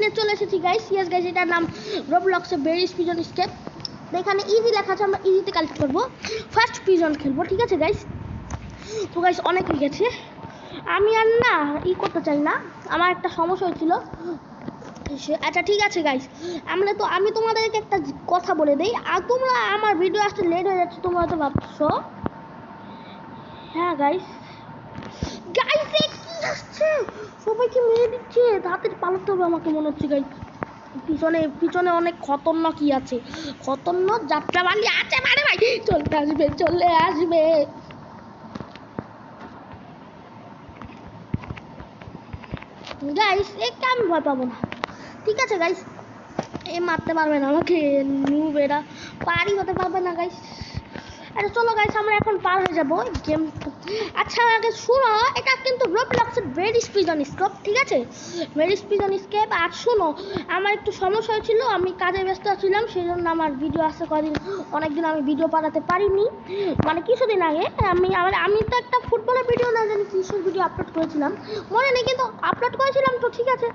নিয়ে চলে এসেছি গাইস। ইয়েস গাইস, এটার নাম রবলক্সে বেরিস পিজন স্কেপ। এখানে ইজি লেখা আছে, আমরা ইজিতে কালেক্ট করবো, ফার্স্ট পিজন খেলবো, ঠিক আছে গাইস। তো গাইস অনেক গেছে, আমি আর না করতে চাই না, আমার একটা সমস্যা হয়েছিল। আচ্ছা ঠিক আছে গাইস, আমি তোমাদেরকে একটা কথা বলে দিই, আর তোমরা আমার ভিডিও আসতে লেট হয়ে যাচ্ছে তোমরা তো ভাবছো। হ্যাঁ গাইস, গাইস কি আসছে, সবাইকে মেরে দিচ্ছে, হাতের পালাতে হবে আমাকে মনে হচ্ছে গাইস। পিছনে অনেক খতরনাক কি আছে, খতরনাক যাত্রাবাড়ি আছে, মানে ভাই চলে আসবে। গাইস একে আমি ভয় পাবো না, ঠিক আছে গাইস। এ মারতে পারবে না আমাকে, নুব এরা পারি হতে পারবে না গাইস। আরে চলো গাইস, আমরা এখন পার হয়ে যাবো গেম। আচ্ছা আগে শুনো, এটা কিন্তু রবলক্সের ভেরিস পিজন স্কেপ, ঠিক আছে, ভেরিস পিজন স্কেপ। আর শুনো, আমার একটু সমস্যা হয়েছিল, আমি কাজে ব্যস্ত ছিলাম, সেই জন্য আমার ভিডিও আসতে কদিন, অনেকদিন আমি ভিডিও পাঠাতে পারিনি, মানে কিছুদিন আগে আমি তো একটা ফুটবলের ভিডিও না জানি কিসের ভিডিও আপলোড করেছিলাম মনে নেই, কিন্তু আপলোড করেছিলাম তো, ঠিক আছে।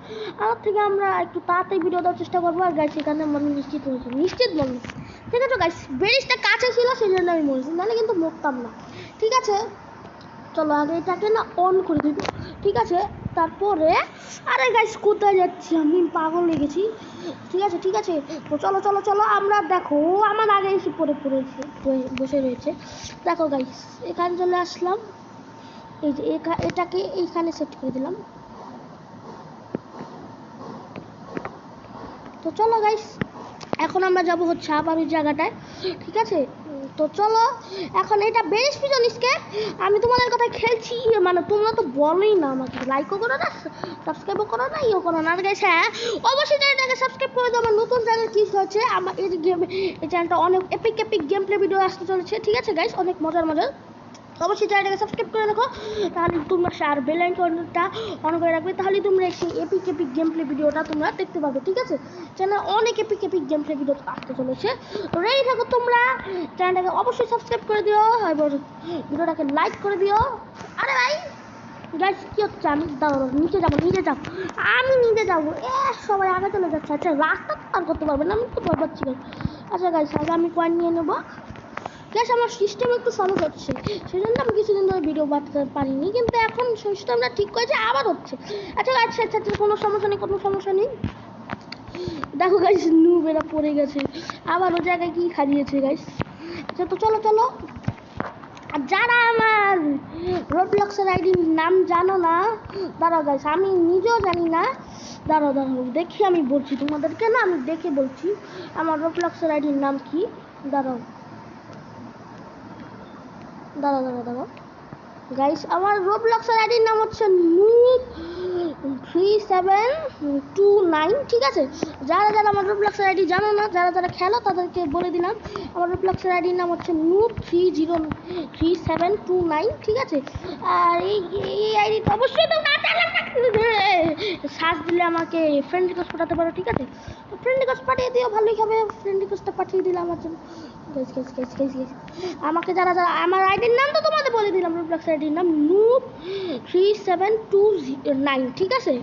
আমার থেকে আমরা একটু তাড়াতাড়ি ভিডিও দেওয়ার চেষ্টা করবো। আর গাইস এখানে মনে নিশ্চিত হয়েছে, নিশ্চিত মনে, ঠিক আছে গাইস, বেরিসটা কাছে ছিল সেই জন্য আমি মরেছি, নাহলে কিন্তু মরতাম না, ঠিক আছে। চলো আগে এটাকে না অন করে দিব, ঠিক আছে, তারপরে আরে গাইস কোথায় যাচ্ছি আমি, পাগল হয়ে গেছি, ঠিক আছে ঠিক আছে। তো চলো চলো চলো, আমরা দেখো আমার আগে এসে পড়েছে, বসে রয়েছে, দেখো গাইস এখানে চলে আসলাম, এই যে এটাকে এইখানে সেট করে দিলাম। তো চলো গাইস, এখন আমরা যাব হচ্ছে আবার ওই জায়গাটায়, ঠিক আছে। তো চলো এখন এটা বেরিস পিজন স্কেপ, আমি তোমাদের কথা খেলছি, মানে তোমরা তো বলোই না আমাকে, লাইকও করো না, সাবস্ক্রাইবও করো না, ইও করো না। আর গাইস হ্যাঁ, অবশ্যই চ্যানেলটাকে সাবস্ক্রাইব করে দাও, আমার নতুন চ্যানেল কি হচ্ছে, আমার এই চ্যানেলটা অনেক এপিক গেম প্লে ভিডিও আসতে চলেছে, ঠিক আছে গাইস, অনেক মজার। অবশ্যই চ্যানেলটাকে সাবস্ক্রাইব করে রাখো, তাহলে তোমরা আর বেল আইকনটা অন করে রাখবে, তাহলে তোমরা এই এপিক গেম প্লে ভিডিওটা তোমরা দেখতে পাবে, ঠিক আছে। চ্যানেল অনেক এপিক গেম প্লে ভিডিও আসতে চলেছে, তো রেডি থাকো তোমরা, চ্যানেলটাকে অবশ্যই সাবস্ক্রাইব করে দিও, এবার ভিডিওটাকে লাইক করে দিও। আরে ভাই গাইস কি হচ্ছে, আমি দাঁড়াবো, নিচে যাবো, আমি নিচে যাবো, সবাই আগে চলে যাচ্ছে। আচ্ছা রাস্তা পার করতে পারবে না, আমি তো ভয় পাচ্ছি। আচ্ছা গাইস আগে আমি কয়েন নিয়ে নেবো, গ্যাস আমার সিস্টেম একটু সমস্যা হচ্ছে, সেই জন্য আমি কিছুদিন ধরে ভিডিও বানাতে পারিনি, কিন্তু এখন সিস্টেমটা ঠিক করেছে, আবার হচ্ছে। আচ্ছা আচ্ছা আচ্ছা আচ্ছা, কোনো সমস্যা নেই। দেখো গাইস নুব এরা পড়ে গেছে, আবার ও জায়গায় কি খাইয়েছে গাইস। আচ্ছা তো চলো চলো, আর যারা আমার রবলক্সের আইডির নাম জানো না, দাঁড়াও গাইস আমি নিজেও জানি না, দাঁড়াও দেখি, আমি বলছি তোমাদেরকে, না আমি দেখে বলছি আমার রবলক্সের আইডির নাম কি। দাঁড়াও গাইস, আমার রবলক্সের আইডির নাম হচ্ছে noob3729, ঠিক আছে। যারা আমার রবলক্সের আইডি জানো না, যারা খেলো তাদেরকে বলে দিলাম, আমার রবলক্সের আইডির নাম হচ্ছে noob3729, ঠিক আছে। আর এই আইডিটা অবশ্যই তোমরা সার্চ দিলে আমাকে ফ্রেন্ড রিকোয়েস্ট পাঠাতে পারো, ঠিক আছে। তো ফ্রেন্ড রিকোয়েস্ট পাঠিয়ে দিও, ভালোই হবে, ফ্রেন্ড রিকোয়েস্টটা পাঠিয়ে দিলাম আমার জন্য। আমাকে যারা আমার আইডির নাম তো তোমাদের বলে দিলাম, রবলক্স আইডির নাম noob3729, ঠিক আছে।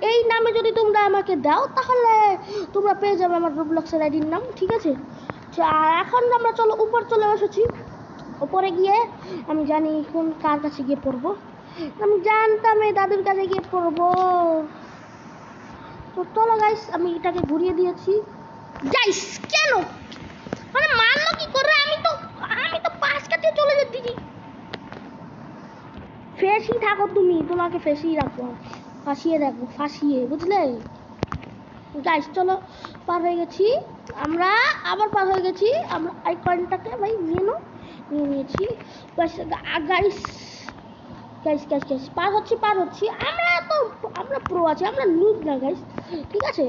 এই নামে যদি তোমরা আমাকে দাও, তাহলে তোমরা পেয়ে যাবে আমার রবলক্সের আইডির নাম, ঠিক আছে। আর এখন আমরা চলো উপর চলে এসেছি, উপরে গিয়ে আমি জানি কার কাছে গিয়ে পড়বো, আমি জানতাম এই দাদুর কাছে গিয়ে পড়বো। তো চলো গাইস, আমি এটাকে ঘুরিয়ে দিয়েছি। গাইস কেন মানে মারলো কি করে, আমি তো পাশ কাটিয়ে চলে যেতেছি। ফেসি থাকো তুমি, তোমাকে ফেসিয়ে রাখবো, ফাঁসিয়ে বুঝলে গাইস। চলো পার হয়ে গেছি, আমরা আবার পার হয়ে গেছি, আমরা এই কয়েনটাকে ভাই নিয়ে নিয়েছি গাইস। পার হচ্ছি, আমরা প্রো আছি, আমরা নুব না গাইস, ঠিক আছে।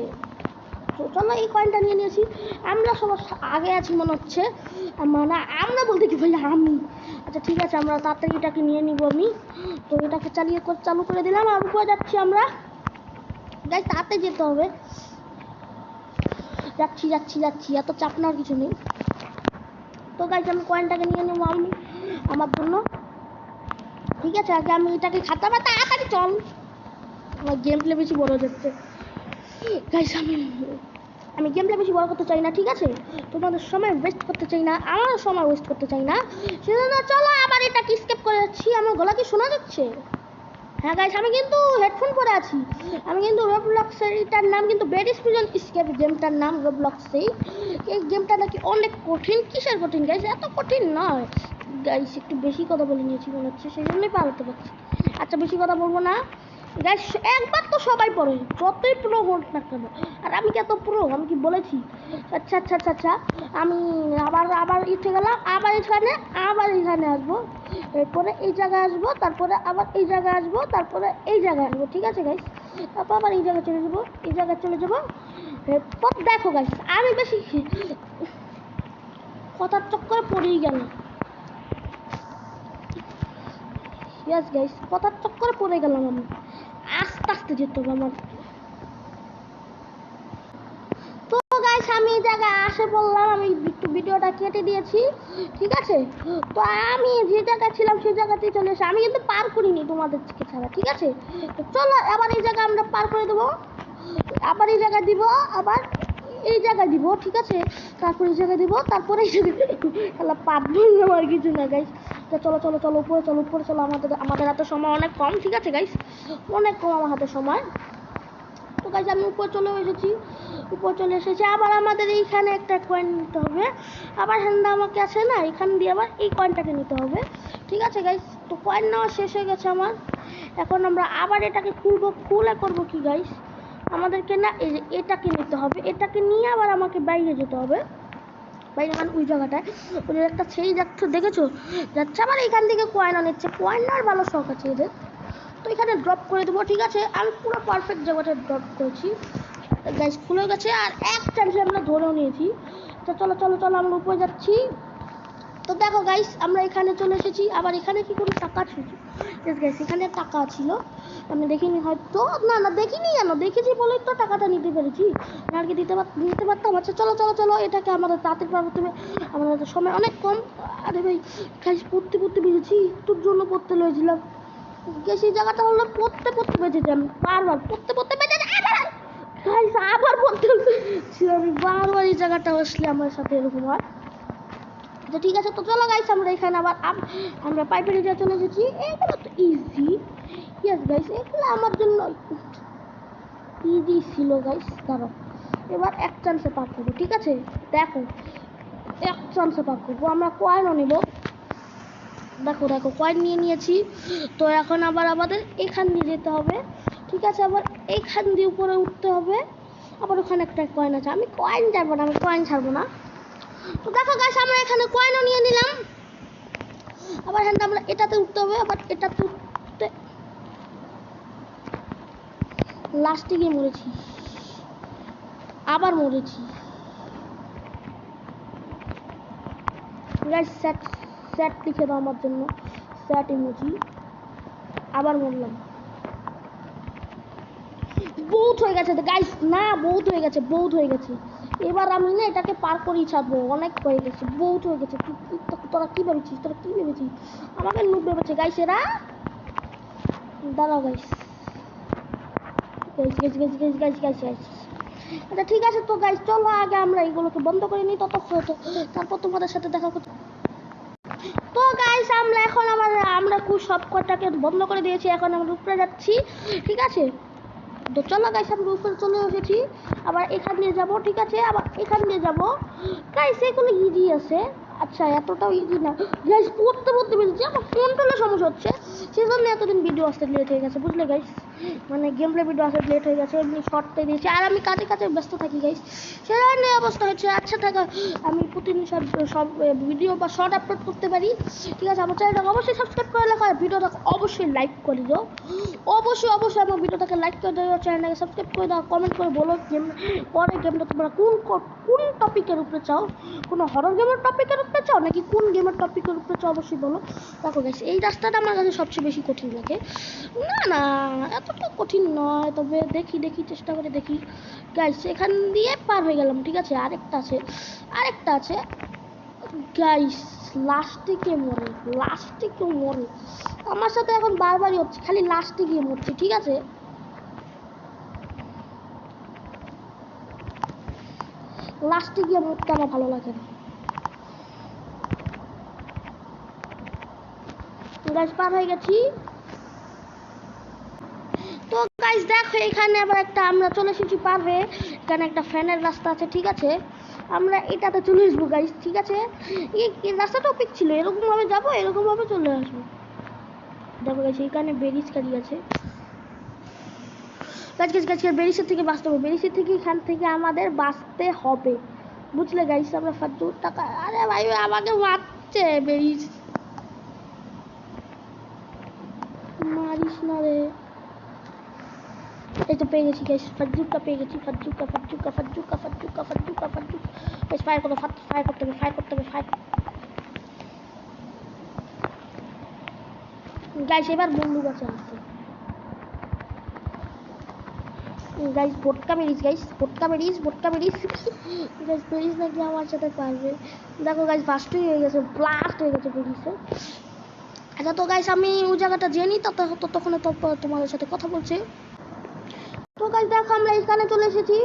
চলো এই কয়েনটা নিয়ে নিয়েছি, আমরা সবার আগে আছি মনে হচ্ছে, মানে আমরা বলতে কি ভাই আমি। আচ্ছা ঠিক আছে, আমরা তাড়াতাড়ি এটাকে নিয়ে নিব আমি, তো এটাকে চালু করে দিলাম, আর উপরে যাচ্ছি আমরা গাইস, তাড়াতাড়ি যেতে হবে, যাচ্ছি, এত চাপ নেওয়ার কিছু নেই। তো গাইস আমি কয়েনটাকে নিয়ে নেবো আমি আমার জন্য, ঠিক আছে। আগে আমি এটাকে তাড়াতাড়ি চল, আমার গেম প্লে বেশি বড় যাচ্ছে গাইস। আমি গেম প্লে বেশি বড় করতে চাই না, ঠিক আছে? তোমাদের সময় ওয়েস্ট করতে চাই না, আমারও সময় ওয়েস্ট করতে চাই না, সেজন্য চলো আবার এটা কি স্কিপ করে যাচ্ছি। আমার গলা কি শোনা যাচ্ছে? হ্যাঁ গাইস, আমি কিন্তু হেডফোন পরে আছি। আমি কিন্তু রোবলক্সের এটার নাম কিন্তু ব্রেডিশ প্রিজন স্কেপ, গেমটার নাম রোবলক্সেই। এই গেমটা নাকি অনেক কঠিন। কিসের কঠিন গাইস? এত কঠিন নয় গাইস, একটু বেশি কথা বলে নিয়েছি মনে হচ্ছে, সেই জন্যই পার হতে পারছি। আচ্ছা বেশি কথা বলবো না গাইস, একবার তো সবাই পড়ে, যতই প্রো হোক না কেন। আর আমি কি এত প্রো? আমি কি বলেছি? আচ্ছা আচ্ছা আচ্ছা আচ্ছা, আমি আবার আবার ইচ্ছে গেলাম, আবার এখানে আসবো, এরপরে এই জায়গায় আসবো, তারপরে আবার এই জায়গায় আসবো, তারপরে এই জায়গায় আসবো, ঠিক আছে গাইস? তারপর আবার এই জায়গায় চলে যাবো, এই জায়গায় চলে যাবো। এরপর দেখো গাইস, আমি বেশি কথার চক্করে পড়েই গেলাম। ইয়েস গাইস, কথার চক্করে পড়ে গেলাম আমি। আস্তে আস্তে যেতে হবে আমার। তো গাইস, আমি এই জায়গায় আসে বললাম, আমি একটু ভিডিওটা কেটে দিয়েছি, ঠিক আছে? তো আমি যে জায়গায় ছিলাম সেই জায়গাতেই চলে এসে, আমি কিন্তু পার করিনি তোমাদেরকে ছাড়া, ঠিক আছে? তো চলো আবার এই জায়গা আমরা পার করে দেবো, আবার এই জায়গায় দিব, আবার এই জায়গায় দিব, ঠিক আছে? তারপর এই জায়গায় দিব, তারপরে এই জায়গায় খেলা পাপ বললাম আর কিছু না গাইস। তো চলো চলো চলো উপরে চলো, উপরে চলো। আমাদের হাতে সময় অনেক কম, ঠিক আছে গাইস? অনেক কম আমার হাতে সময়। তো গাইস, আমি উপরে চলে এসেছি, উপরে চলে এসেছি। আবার আমাদের এইখানে একটা কয়েন নিতে হবে, আবার হ্যান্ডা আমাকে আছে না, এখান দিয়ে আবার এই কয়েনটাকে নিতে হবে, ঠিক আছে গাইস? তো কয়েন নেওয়া শেষ হয়ে গেছে আমার। এখন আমরা আবার এটাকে খুলবো, খুলে করবো কি গাইস? আমাদেরকে না এই যে এটাকে নিতে হবে, এটাকে নিয়ে আবার আমাকে বাইরে যেতে হবে। বাইরে মানে ওই জায়গাটায় ওই যে একটা ছেলে যাচ্ছে, দেখেছো? যাচ্ছে, আবার এখান থেকে কয়েন নিচ্ছে। কয়েন নেওয়ার ভালো শখ আছে এদের। তো এখানে ড্রপ করে দেবো, ঠিক আছে? আমি পুরো পারফেক্ট জায়গাটা ড্রপ করেছি গাইস, খুলে গেছে। আর এক চান্সে আমরা ধরেও নিয়েছি। তো চলো চলো চলো, আমরা উপরে যাচ্ছি। তো দেখো গাইস, আমরা এখানে চলে এসেছি। আবার এখানে কি কোনো টাকা ছিল? ইয়েস গাইস, এখানে টাকা ছিল, আমি দেখিনি হয়তো। না না দেখিনি, কেন? দেখেছি বলেই তো টাকাটা নিতে পেরেছি, না আর কি নিতে পারতাম। আচ্ছা চলো চলো চলো, এটাকে আমাদের তাড়াতাড়ি পার করতে হবে, আমাদের সময় অনেক কম। আরে ভাই গাইস, পড়তে বেজেছি, একটুর জন্য পড়তে লয়েছিলাম গাইস। এই জায়গাটা হলো পড়তে বেজেছি আমি, বারবার পড়তে বেজে গাইস, আবার পড়তে আমি বারবার এই জায়গাটা আসলে আমার সাথে এরকম হয়। তো ঠিক আছে, তো চলো গাইস, আমরা এখানে আবার আমরা পাইপের এরিয়া চলে এসেছি। এগুলো তো ইজি, ইয়েস গাইস, এগুলো আমার জন্য ইজি ছিল গাইস। দাঁড়াও, এবার এক চান্সে পার করবো, ঠিক আছে? দেখো, এক চান্সে পার করবো। আমরা কয়েনও নেবো, দেখো দেখো কয়েন নিয়ে নিয়েছি। তো এখন আবার আমাদের এখান দিয়ে যেতে হবে, ঠিক আছে? আবার এইখান দিয়ে উপরে উঠতে হবে। আবার ওখানে একটা কয়েন আছে, আমি কয়েন ছাড়বো না, আমি কয়েন ছাড়বো না। তো দেখো গাইস, আমরা এখানে কয়েনও নিয়ে নিলাম। আবার হ্যাঁ, আমরা এটাতে উঠতে হবে, আবার এটাতে উঠতে লাস্টে গিয়ে মরেছি, আবার মরেছি গাইস। স্যাট লিখে দাও আমার জন্য, স্যাট ইমোজি। আবার মরলাম, বহুত হয়ে গেছে গাইস, না বহুত হয়ে গেছে। এবার আমি না এটাকে পার করেই ছাড়বো, অনেক হয়ে গেছে, বহুত হয়ে গেছে। তোরা কি ভেবেছিস আমাকে লুট ভেবেছে গাইস এরা। দাঁড়াও গাইস, আচ্ছা ঠিক আছে। তো গাইস চলো আগে আমরা এগুলোকে বন্ধ করে নিই, তারপর তোমাদের সাথে দেখা করতে। তো গাইস, আমরা সব কটাকে বন্ধ করে দিয়েছি, এখন আমরা উপরে যাচ্ছি, ঠিক আছে? তো চলো গাইস, আমরা উপরে চলে এসেছি। আবার এখান দিয়ে যাবো, ঠিক আছে? আবার এখান দিয়ে যাবো গাইস, এগুলো ইজি আছে। আচ্ছা এতটাও ইজি না গাইস, পড়তে বেরিয়েছি। আমার কন্ট্রোলের সমস্যা হচ্ছে, সেজন্য এতদিন ভিডিও আসতে লেট হয়ে গেছে, বুঝলে গাইস? মানে গেম প্লে ভিডিও আসতে লেট হয়ে গেছে, এমনি শর্টটাই দিয়েছি। আর আমি কাজে ব্যস্ত থাকি গাইস, সেজন্য অবস্থা হচ্ছে। আচ্ছা থাকা, আমি প্রতিদিন সব ভিডিও বা শর্ট আপলোড করতে পারি, ঠিক আছে? আমার চ্যানেলটাকে অবশ্যই সাবস্ক্রাইব করে রাখো, আর ভিডিওটাকে অবশ্যই লাইক করে দাও, অবশ্যই আমার ভিডিওটাকে লাইক করে দাও, চ্যানেলটাকে সাবস্ক্রাইব করে দাও, কমেন্ট করে বলো গেমটা তোমরা কোন টপিকের উপরে চাও, কোনো হরর গেমের টপিকের উপরে চাও নাকি কোন গেমের টপিকের উপরে চাও, অবশ্যই বলো। দেখো গাইস, এই রাস্তাটা আমার কাছে সবচেয়ে বেশি কঠিন লাগে। না এতটা কঠিন নয়, তবে দেখি চেষ্টা করে দেখি গাইস। এখান দিয়ে পার হয়ে গেলাম, ঠিক আছে? আরেকটা আছে গাইস, লাস্টে কেউ মরে আমার সাথে এখন বারবারই হচ্ছে, খালি লাস্টে গিয়ে মরছে, ঠিক আছে? লাস্টে গিয়ে মরতে আমার ভালো লাগে না। গাইস পার হয়ে গেছি। তো গাইস দেখো এখানে আবার একটা আমরা চলে এসেছি পার হয়ে। এখানে একটা ফ্যানের রাস্তা আছে, ঠিক আছে, আমরা এটাতে চলে আসবো গাইস, ঠিক আছে। এই রাস্তাটাও পিক ছিল, এরকম ভাবে যাবো, এরকম ভাবে চলে আসবো। দেখো গাইস এখানে বেরিজ কাটি আছে। গাছ গাছ গাছ বেরিসের থেকে বাঁচতে হবে, বেরিসের থেকে এখান থেকে আমাদের বাঁচতে হবে, বুঝলে গাইস। আমরা 50 টাকা, আরে ভাই আমাকে মারছে বেরিস, মারিস না রে। এই তো পেয়ে গেছি গাইস, ফাজ্জুকা পেয়ে গেছি, ফাজ্জুকা ফাজ্জুকা ফাজ্জুকা ফাজ্জুকা ফাজ্জুকা ফাজ্জুকা। গাইস ফায়ার করো, ফায়ার করতে হবে, ফায়ার করতে হবে, ফায়ার। গাইস এবার বন্দুক আছে হাতে। গাইস বোটকা বেরিস, গাইস বোটকা বেরিস, বোটকা বেরিস। গাইস বেরিস নাকি আমার সাথে পারবে। দেখো গাইস ফার্স্টই হয়ে গেছে, ব্লাস্ট হয়ে গেছে বেরিসে। আচ্ছা তো গাইস আমি ওই জায়গাটা জেনি, ততক্ষণে তো তোমাদের সাথে কথা বলছি। তো গাইস দেখো আমরা এখানে চলে এসেছি,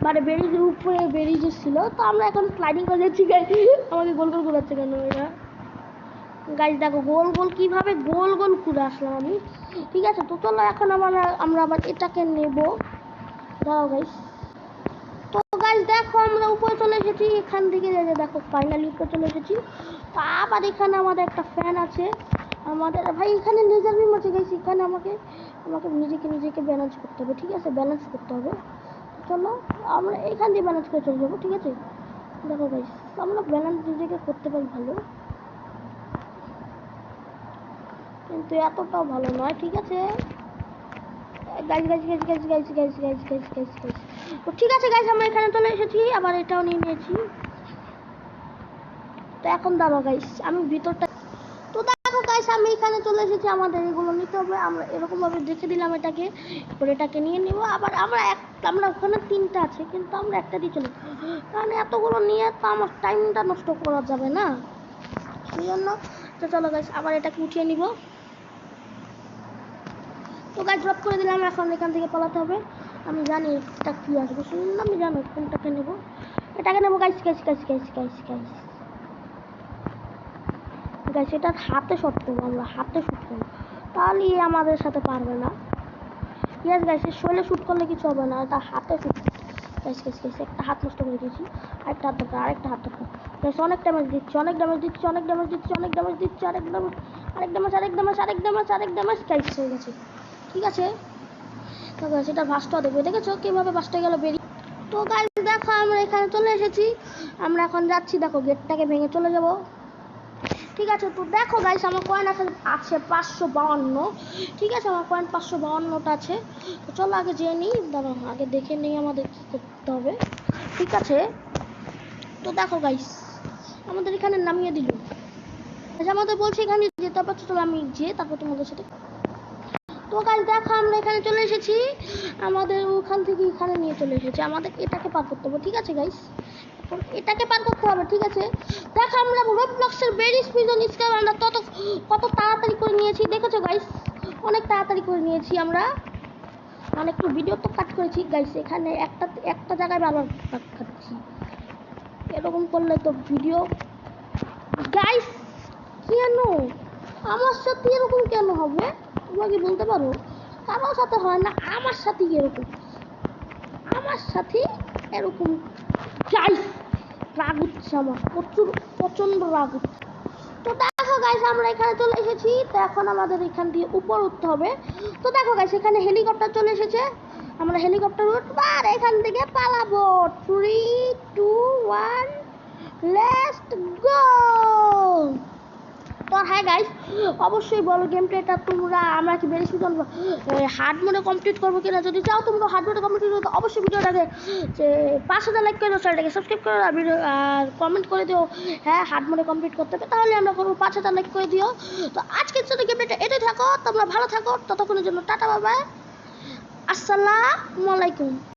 মানে বেরিজের উপরে বেরিজ ছিল, তো আমরা এখন স্লাইডিং করে যাচ্ছি। গাইস আমাকে গোল গোল ঘুরাচ্ছে কেন এটা? গাইস দেখো গোল গোল কিভাবে গোল গোল ঘুরে আসলাম আমি, ঠিক আছে। তো চলো এখন আমরা আবার এটাকে নেব, দাঁড়াও গাইস। তো গাইস দেখো আমরা উপরে চলে এসেছি, এখান থেকে দেখো ফাইনালি উপরে চলে এসেছি। তো আবার এখানে আমাদের একটা ফ্যান আছে আমাদের, ভাই এখানে লেজার বিম আছে গাইস। এখানে আমাকে নিজেকে ব্যালেন্স করতে হবে, ঠিক আছে, ব্যালেন্স করতে হবে। চলো আমরা এখান দিয়ে ব্যালেন্স করে চলে যাবো, ঠিক আছে। দেখো গাইস আমরা ব্যালেন্স নিজেকে করতে পারি ভালো, কিন্তু এতটাও ভালো নয়, ঠিক আছে। Guys guys guys guys guys guys guys guys guys guys তো ঠিক আছে গাইস আমরা এখানে চলে এসেছি, আবার এটাও নিয়ে নিয়েছি। তো এখন দাঁড়াও গাইস আমি ভিতরটা, তো দেখো গাইস আমি এখানে চলে এসেছি, আমাদের এগুলো নিতে হবে। আমরা এরকম ভাবে দেখে দিলাম এটাকে, এরপর এটাকে নিয়ে নিব। আবার আমরা ওখানে 3টা আছে, কিন্তু আমরা একটা দিয়ে চলে, কারণ এতগুলো নিয়ে তো আমার টাইমটা নষ্ট করা যাবে না, সেই জন্য। তো চলো গাইস আবার এটাকে উঠিয়ে নিব। তো গাইস ড্রপ করে দিলাম, এখন এখান থেকে পালাতে হবে। আমি জানি এটা কি আসবে, শুনুন আমি জানো কোনটাকে নেব, এটাকে নেবো guys guys guys guys guys guys guys. এটা হাতে শট করবো, আমরা হাতে শুট করবো, তাহলে আমাদের সাথে পারবে না। ইয়েস গাইস শরীরে শুট করলে কিছু হবে না, এটা হাতে শুট। গাইস গাইস গাইস একটা হাত নষ্ট করে দিয়েছি, আরেকটা হাত দরকার, আরেকটা হাত দরকার। গাইস অনেক ড্যামেজ দিচ্ছি, অনেক ড্যামেজ দিচ্ছি, অনেক ড্যামেজ দিচ্ছি, অনেক ড্যামেজ দিচ্ছি, আরেক ড্যামেজ, আরেক ড্যামেজ, আরেক ড্যামেজ, আরেক ড্যামেজ, আরেক ড্যামেজ। গাইস হয়ে গেছে, ঠিক আছে। তো গাইস এটা ভাসটা দেখবে, দেখেছো কিভাবে ভাসটা গেল বেরিয়ে। তো গাইস দেখো আমরা এখানে চলে এসেছি, আমরা এখন যাচ্ছি, দেখো গেটটাকে ভেঙে চলে যাব, ঠিক আছে। তো দেখো গাইস আমার কয়েন আছে 552, ঠিক আছে, আমার কয়েন 552টা আছে। তো চলো আগে যেয়ে নিই, দাঁড়াও আগে দেখে নিই আমাদের কী করতে হবে, ঠিক আছে। তো দেখো গাইস আমাদের এখানে নামিয়ে দিল, আমাদের বলছে এখানে যেতে হবে, চলো আমি যেয়ে তারপর তোমাদের সাথে। তো গাইস দেখো আমরা এখানে চলে এসেছি, আমাদের ওখান থেকে এখানে নিয়ে চলে এসেছি, আমাদের এটাকে পার করতে হবে, ঠিক আছে গাইস, এটাকে পার করতে হবে, ঠিক আছে। দেখো আমরা রোবলক্সের বেরিস পিজন স্ক্যাম আমরা কত তাড়াতাড়ি করে নিয়েছি, দেখেছো গাইস, অনেক তাড়াতাড়ি করে নিয়েছি আমরা, মানে একটু ভিডিও তো কাট করেছি গাইস, এখানে একটা জায়গায় বারবার কাট খাচ্ছি, এরকম করলে তো ভিডিও। গাইস কেন আমার সাথে এরকম কেন হবে, তোমরা কি বলতে পারো? কারোর সাথে হয় না, আমার সাথে এরকম, আমার সাথে এরকম। গাইস রাগ উঠছে আমার, প্রচন্ড রাগ উঠছে। তো দেখো গাইস আমরা এখানে চলে এসেছি, তো এখন আমাদের এখান দিয়ে উপর উঠতে হবে। তো দেখো গাইস এখানে হেলিকপ্টার চলে এসেছে, আমরা হেলিকপ্টার উঠবো আর এখান থেকে পালাবো। 3 2 1 লেটস গো। তো হ্যাঁ গাইস অবশ্যই বলো গেম প্লেটা তোমরা, আমরা কি বেরিস পিজন হার্ড মোডে কমপ্লিট করবো কিনা, যদি চাও তোমরা হার্ড মোডে কমপ্লিট করো তো অবশ্যই ভিডিওটাকে যে 5000 লাইক করে দিও, চ্যানেলটাকে সাবস্ক্রাইব করো আর ভিডিও আর কমেন্ট করে দিও হ্যাঁ হার্ড মোডে কমপ্লিট করতে হবে, তাহলে আমরা করবো 5000 লাইক করে দিও। তো আজকের জন্য গেম প্লেটা এটাই থাকো, তোমরা ভালো থাকো, ততক্ষণের জন্য টাটা বাই বাই, আসসালামু আলাইকুম।